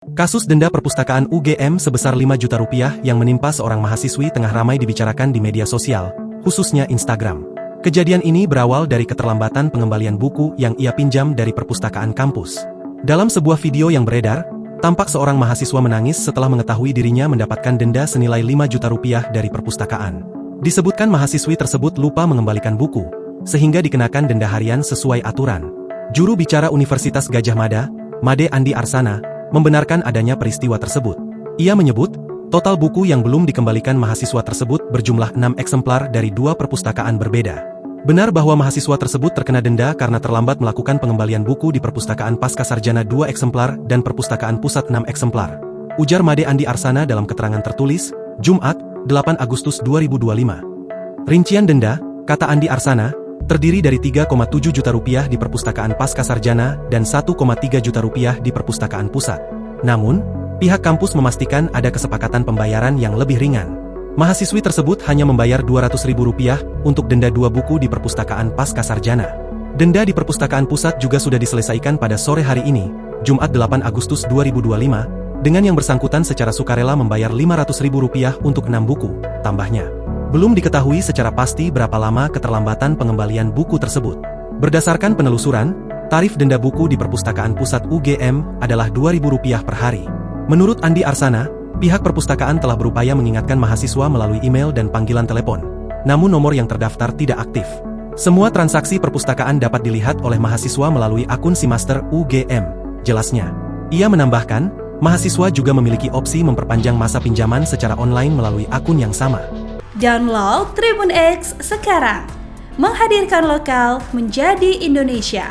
Kasus denda perpustakaan UGM sebesar 5 juta rupiah yang menimpa seorang mahasiswi tengah ramai dibicarakan di media sosial, khususnya Instagram. Kejadian ini berawal dari keterlambatan pengembalian buku yang ia pinjam dari perpustakaan kampus. Dalam sebuah video yang beredar, tampak seorang mahasiswa menangis setelah mengetahui dirinya mendapatkan denda senilai 5 juta rupiah dari perpustakaan. Disebutkan mahasiswi tersebut lupa mengembalikan buku, sehingga dikenakan denda harian sesuai aturan. Juru bicara Universitas Gadjah Mada, Made Andi Arsana, membenarkan adanya peristiwa tersebut. Ia menyebut, total buku yang belum dikembalikan mahasiswa tersebut berjumlah 6 eksemplar dari 2 perpustakaan berbeda. Benar bahwa mahasiswa tersebut terkena denda karena terlambat melakukan pengembalian buku di Perpustakaan Pascasarjana 2 eksemplar dan Perpustakaan Pusat 6 eksemplar. Ujar Made Andi Arsana dalam keterangan tertulis, Jumat, 8 Agustus 2025. Rincian denda, kata Andi Arsana, terdiri dari 3,7 juta rupiah di Perpustakaan Pascasarjana dan 1,3 juta rupiah di Perpustakaan Pusat. Namun, pihak kampus memastikan ada kesepakatan pembayaran yang lebih ringan. Mahasiswi tersebut hanya membayar Rp200.000 untuk denda 2 buku di Perpustakaan Pascasarjana. Denda di Perpustakaan Pusat juga sudah diselesaikan pada sore hari ini, Jumat 8 Agustus 2025, dengan yang bersangkutan secara sukarela membayar Rp500.000 untuk 6 buku, tambahnya. Belum diketahui secara pasti berapa lama keterlambatan pengembalian buku tersebut. Berdasarkan penelusuran, tarif denda buku di Perpustakaan Pusat UGM adalah Rp2.000 per hari. Menurut Andi Arsana, pihak perpustakaan telah berupaya mengingatkan mahasiswa melalui email dan panggilan telepon. Namun nomor yang terdaftar tidak aktif. Semua transaksi perpustakaan dapat dilihat oleh mahasiswa melalui akun Simaster UGM, jelasnya. Ia menambahkan, mahasiswa juga memiliki opsi memperpanjang masa pinjaman secara online melalui akun yang sama. Download Tribun X sekarang, menghadirkan lokal menjadi Indonesia.